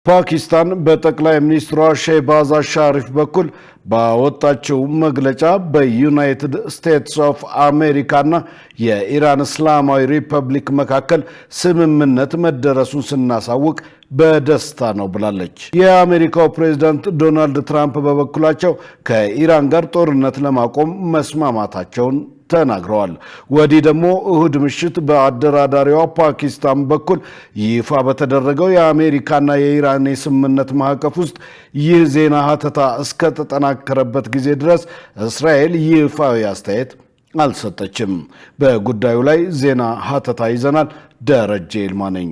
ፓኪስታን በጠቅላይ ሚኒስትሯ ሼህባዝ ሻሪፍ በኩል ባወጣችው መግለጫ በዩናይትድ ስቴትስ ኦፍ አሜሪካና የኢራን እስላማዊ ሪፐብሊክ መካከል ስምምነት መደረሱን ስናሳውቅ በደስታ ነው ብላለች። የአሜሪካው ፕሬዝዳንት ዶናልድ ትራምፕ በበኩላቸው ከኢራን ጋር ጦርነት ለማቆም መስማማታቸውን ተናግረዋል። ወዲህ ደግሞ እሁድ ምሽት በአደራዳሪዋ ፓኪስታን በኩል ይፋ በተደረገው የአሜሪካና የኢራን የስምምነት ማዕቀፍ ውስጥ ይህ ዜና ሀተታ እስከተጠናከረበት ጊዜ ድረስ እስራኤል ይፋዊ አስተያየት አልሰጠችም። በጉዳዩ ላይ ዜና ሀተታ ይዘናል። ደረጀ ይልማ ነኝ።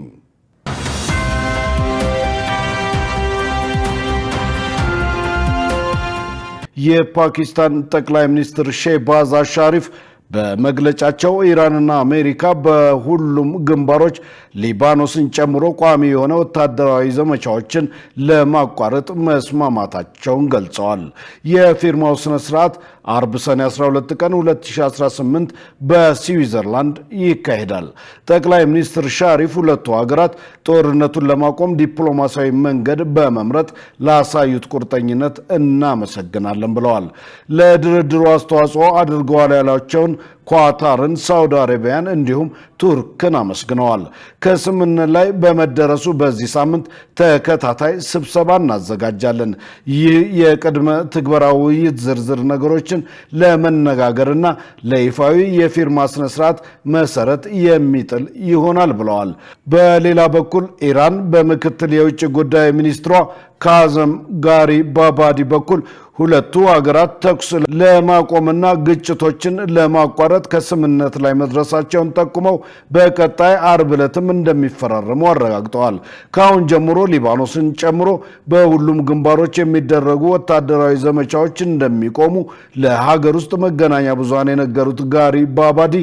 የፓኪስታን ጠቅላይ ሚኒስትር ሼህባዝ ሻሪፍ በመግለጫቸው ኢራንና አሜሪካ በሁሉም ግንባሮች ሊባኖስን ጨምሮ ቋሚ የሆነ ወታደራዊ ዘመቻዎችን ለማቋረጥ መስማማታቸውን ገልጸዋል። የፊርማው ስነ ስርዓት አርብ ሰኔ 12 ቀን 2018 በስዊዘርላንድ ይካሄዳል። ጠቅላይ ሚኒስትር ሻሪፍ ሁለቱ ሀገራት ጦርነቱን ለማቆም ዲፕሎማሲያዊ መንገድ በመምረጥ ላሳዩት ቁርጠኝነት እናመሰግናለን ብለዋል። ለድርድሩ አስተዋጽኦ አድርገዋል ያላቸውን ኳታርን፣ ሳውዲ አረቢያን እንዲሁም ቱርክን አመስግነዋል። ከስምምነት ላይ በመደረሱ በዚህ ሳምንት ተከታታይ ስብሰባ እናዘጋጃለን። ይህ የቅድመ ትግበራ ውይይት ዝርዝር ነገሮችን ለመነጋገርና ለይፋዊ የፊርማ ስነ ስርዓት መሰረት የሚጥል ይሆናል ብለዋል። በሌላ በኩል ኢራን በምክትል የውጭ ጉዳይ ሚኒስትሯ ካዘም ጋሪ ባባዲ በኩል ሁለቱ ሀገራት ተኩስ ለማቆምና ግጭቶችን ለማቋረጥ ከስምምነት ላይ መድረሳቸውን ጠቁመው በቀጣይ አርብ ዕለትም እንደሚፈራረሙ አረጋግጠዋል። ከአሁን ጀምሮ ሊባኖስን ጨምሮ በሁሉም ግንባሮች የሚደረጉ ወታደራዊ ዘመቻዎች እንደሚቆሙ ለሀገር ውስጥ መገናኛ ብዙሃን የነገሩት ጋሪ ባባዲ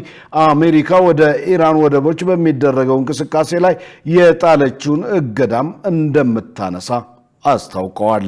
አሜሪካ ወደ ኢራን ወደቦች በሚደረገው እንቅስቃሴ ላይ የጣለችውን እገዳም እንደምታነሳ አስታውቀዋል።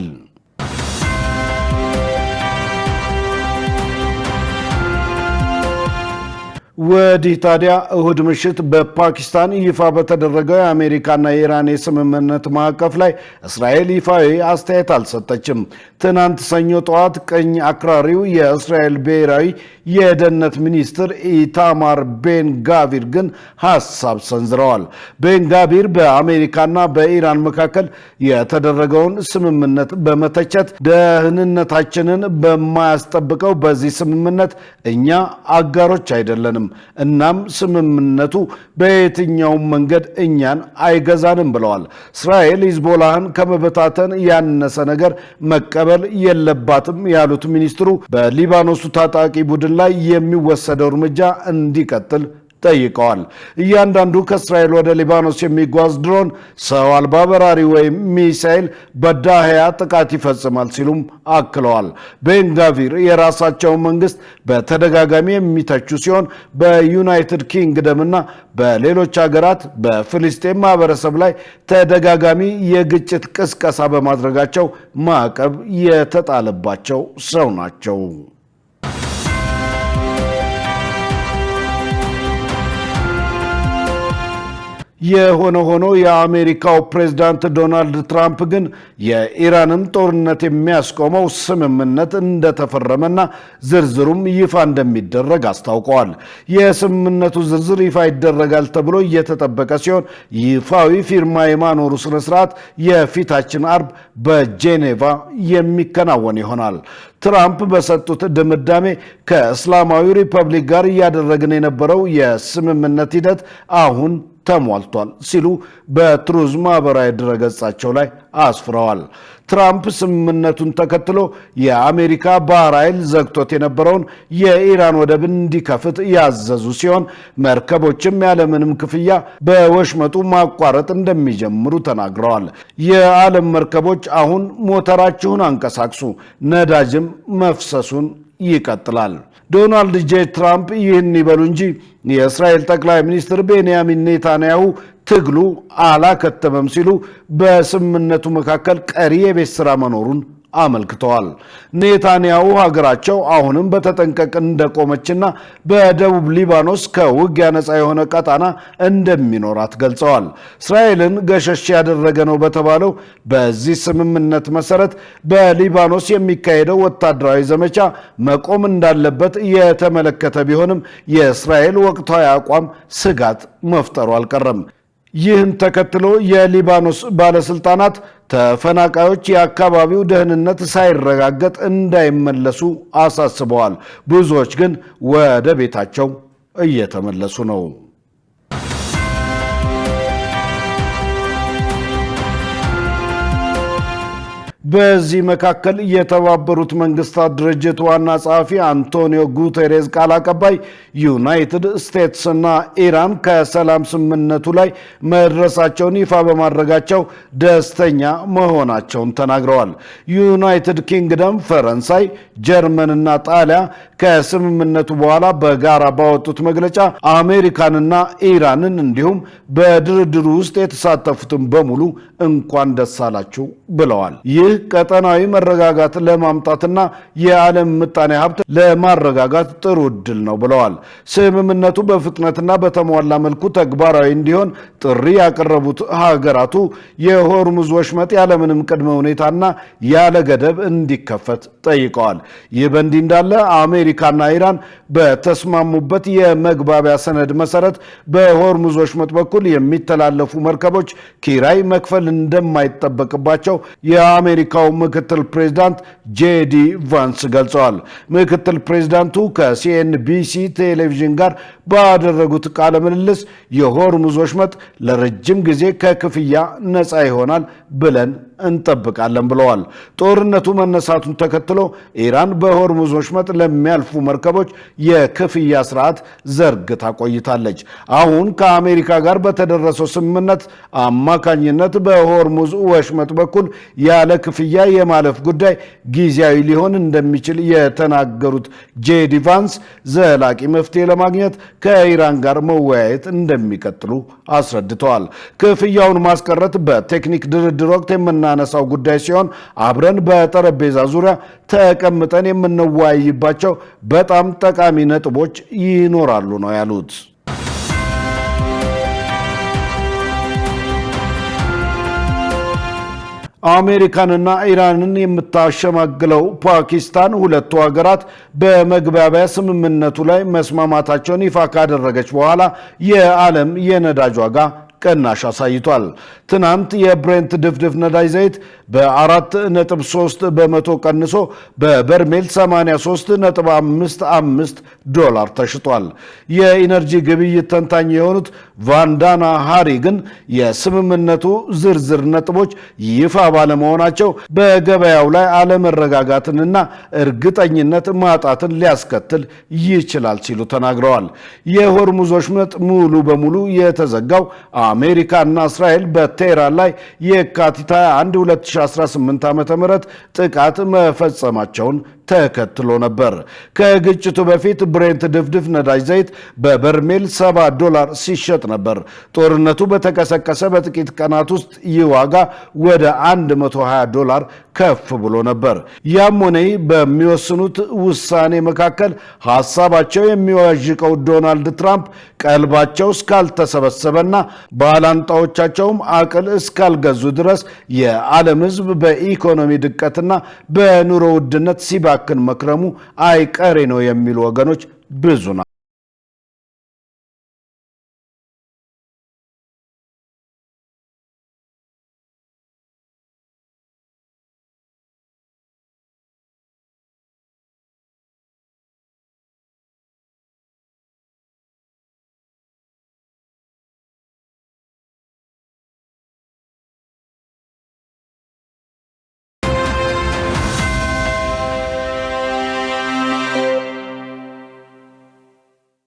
ወዲህ ታዲያ እሁድ ምሽት በፓኪስታን ይፋ በተደረገው የአሜሪካና የኢራን የስምምነት ማዕቀፍ ላይ እስራኤል ይፋዊ አስተያየት አልሰጠችም። ትናንት ሰኞ ጠዋት ቀኝ አክራሪው የእስራኤል ብሔራዊ የደህንነት ሚኒስትር ኢታማር ቤን ጋቪር ግን ሀሳብ ሰንዝረዋል። ቤን ጋቪር በአሜሪካና በኢራን መካከል የተደረገውን ስምምነት በመተቸት ደህንነታችንን በማያስጠብቀው በዚህ ስምምነት እኛ አጋሮች አይደለንም፣ እናም ስምምነቱ በየትኛውም መንገድ እኛን አይገዛንም ብለዋል። እስራኤል ሂዝቦላህን ከመበታተን ያነሰ ነገር መቀበል የለባትም ያሉት ሚኒስትሩ በሊባኖሱ ታጣቂ ቡድን ላይ የሚወሰደው እርምጃ እንዲቀጥል ጠይቀዋል። እያንዳንዱ ከእስራኤል ወደ ሊባኖስ የሚጓዝ ድሮን፣ ሰው አልባ በራሪ ወይም ሚሳኤል በዳህያ ጥቃት ይፈጽማል ሲሉም አክለዋል። ቤን ጋቪር የራሳቸውን መንግስት በተደጋጋሚ የሚተቹ ሲሆን በዩናይትድ ኪንግደምና በሌሎች ሀገራት በፍልስጤም ማህበረሰብ ላይ ተደጋጋሚ የግጭት ቅስቀሳ በማድረጋቸው ማዕቀብ የተጣለባቸው ሰው ናቸው። የሆነ ሆኖ የአሜሪካው ፕሬዝዳንት ዶናልድ ትራምፕ ግን የኢራንን ጦርነት የሚያስቆመው ስምምነት እንደተፈረመና ዝርዝሩም ይፋ እንደሚደረግ አስታውቀዋል። የስምምነቱ ዝርዝር ይፋ ይደረጋል ተብሎ እየተጠበቀ ሲሆን ይፋዊ ፊርማ የማኖሩ ስነ ስርዓት የፊታችን አርብ በጄኔቫ የሚከናወን ይሆናል። ትራምፕ በሰጡት ድምዳሜ ከእስላማዊ ሪፐብሊክ ጋር እያደረግን የነበረው የስምምነት ሂደት አሁን ተሟልቷል ሲሉ በትሩዝ ማህበራዊ ድረገጻቸው ላይ አስፍረዋል። ትራምፕ ስምምነቱን ተከትሎ የአሜሪካ ባህር ኃይል ዘግቶት የነበረውን የኢራን ወደብ እንዲከፍት ያዘዙ ሲሆን መርከቦችም ያለምንም ክፍያ በወሽመጡ ማቋረጥ እንደሚጀምሩ ተናግረዋል። የዓለም መርከቦች አሁን ሞተራችሁን አንቀሳቅሱ፣ ነዳጅም መፍሰሱን ይቀጥላል። ዶናልድ ጄ ትራምፕ ይህን ይበሉ እንጂ የእስራኤል ጠቅላይ ሚኒስትር ቤንያሚን ኔታንያሁ ትግሉ አላከተመም ሲሉ በስምምነቱ መካከል ቀሪ የቤት ስራ መኖሩን አመልክተዋል። ኔታንያሁ ሀገራቸው አሁንም በተጠንቀቅ እንደቆመችና በደቡብ ሊባኖስ ከውጊያ ነፃ የሆነ ቀጣና እንደሚኖራት ገልጸዋል። እስራኤልን ገሸሽ ያደረገ ነው በተባለው በዚህ ስምምነት መሰረት በሊባኖስ የሚካሄደው ወታደራዊ ዘመቻ መቆም እንዳለበት የተመለከተ ቢሆንም የእስራኤል ወቅታዊ አቋም ስጋት መፍጠሩ አልቀረም። ይህን ተከትሎ የሊባኖስ ባለስልጣናት ተፈናቃዮች የአካባቢው ደህንነት ሳይረጋገጥ እንዳይመለሱ አሳስበዋል። ብዙዎች ግን ወደ ቤታቸው እየተመለሱ ነው። በዚህ መካከል የተባበሩት መንግስታት ድርጅት ዋና ጸሐፊ አንቶኒዮ ጉተሬዝ ቃል አቀባይ ዩናይትድ ስቴትስ እና ኢራን ከሰላም ስምምነቱ ላይ መድረሳቸውን ይፋ በማድረጋቸው ደስተኛ መሆናቸውን ተናግረዋል። ዩናይትድ ኪንግደም፣ ፈረንሳይ፣ ጀርመንና ጣሊያ ከስምምነቱ በኋላ በጋራ ባወጡት መግለጫ አሜሪካንና ኢራንን እንዲሁም በድርድሩ ውስጥ የተሳተፉትን በሙሉ እንኳን ደስ አላችሁ ብለዋል። ይህ ቀጠናዊ መረጋጋት ለማምጣትና የዓለም ምጣኔ ሀብት ለማረጋጋት ጥሩ እድል ነው ብለዋል። ስምምነቱ በፍጥነትና በተሟላ መልኩ ተግባራዊ እንዲሆን ጥሪ ያቀረቡት ሀገራቱ የሆርሙዝ ወሽመጥ ያለምንም ቅድመ ሁኔታና ያለ ገደብ እንዲከፈት ጠይቀዋል። ይህ በእንዲህ እንዳለ አሜሪካና ኢራን በተስማሙበት የመግባቢያ ሰነድ መሰረት በሆርሙዝ ወሽመጥ በኩል የሚተላለፉ መርከቦች ኪራይ መክፈል እንደማይጠበቅባቸው የአሜሪካው ምክትል ፕሬዝዳንት ጄዲ ቫንስ ገልጸዋል። ምክትል ፕሬዝዳንቱ ከሲኤንቢሲ ቴሌቪዥን ጋር ባደረጉት ቃለ ምልልስ የሆርሙዝ ወሽመጥ ለረጅም ጊዜ ከክፍያ ነፃ ይሆናል ብለን እንጠብቃለን ብለዋል። ጦርነቱ መነሳቱን ተከትሎ ኢራን በሆርሙዝ ወሽመጥ ለሚያልፉ መርከቦች የክፍያ ስርዓት ዘርግታ ቆይታለች። አሁን ከአሜሪካ ጋር በተደረሰው ስምምነት አማካኝነት በሆርሙዝ ወሽመጥ በኩል ያለ ክፍያ የማለፍ ጉዳይ ጊዜያዊ ሊሆን እንደሚችል የተናገሩት ጄዲ ቫንስ ዘላቂ መፍትሄ ለማግኘት ከኢራን ጋር መወያየት እንደሚቀጥሉ አስረድተዋል። ክፍያውን ማስቀረት በቴክኒክ ድርድር ወቅት የምናነሳው ጉዳይ ሲሆን አብረን በጠረጴዛ ዙሪያ ተቀምጠን የምንወያይባቸው በጣም ጠቃሚ ነጥቦች ይኖራሉ ነው ያሉት። አሜሪካንና ኢራንን የምታሸማግለው ፓኪስታን ሁለቱ ሀገራት በመግባቢያ ስምምነቱ ላይ መስማማታቸውን ይፋ ካደረገች በኋላ የዓለም የነዳጅ ዋጋ ቅናሽ አሳይቷል። ትናንት የብሬንት ድፍድፍ ነዳጅ ዘይት በ4.3 በመቶ ቀንሶ በበርሜል 83.55 ዶላር ተሽጧል። የኢነርጂ ግብይት ተንታኝ የሆኑት ቫንዳና ሃሪ ግን የስምምነቱ ዝርዝር ነጥቦች ይፋ ባለመሆናቸው በገበያው ላይ አለመረጋጋትንና እርግጠኝነት ማጣትን ሊያስከትል ይችላል ሲሉ ተናግረዋል። የሆርሙዝ ወሽመጥ ሙሉ በሙሉ የተዘጋው አሜሪካና እስራኤል በቴህራን ላይ የካቲት 21 2018 ዓ.ም ጥቃት መፈጸማቸውን ተከትሎ ነበር። ከግጭቱ በፊት ብሬንት ድፍድፍ ነዳጅ ዘይት በበርሜል $7 ሲሸጥ ነበር። ጦርነቱ በተቀሰቀሰ በጥቂት ቀናት ውስጥ ይህ ዋጋ ወደ $120 ከፍ ብሎ ነበር። ያም ሆነ በሚወስኑት ውሳኔ መካከል ሐሳባቸው የሚዋዥቀው ዶናልድ ትራምፕ ቀልባቸው እስካልተሰበሰበና ባላንጣዎቻቸውም አቅል እስካልገዙ ድረስ የዓለም ሕዝብ በኢኮኖሚ ድቀትና በኑሮ ውድነት ሲባክን መክረሙ አይቀሬ ነው የሚሉ ወገኖች ብዙ ናቸው።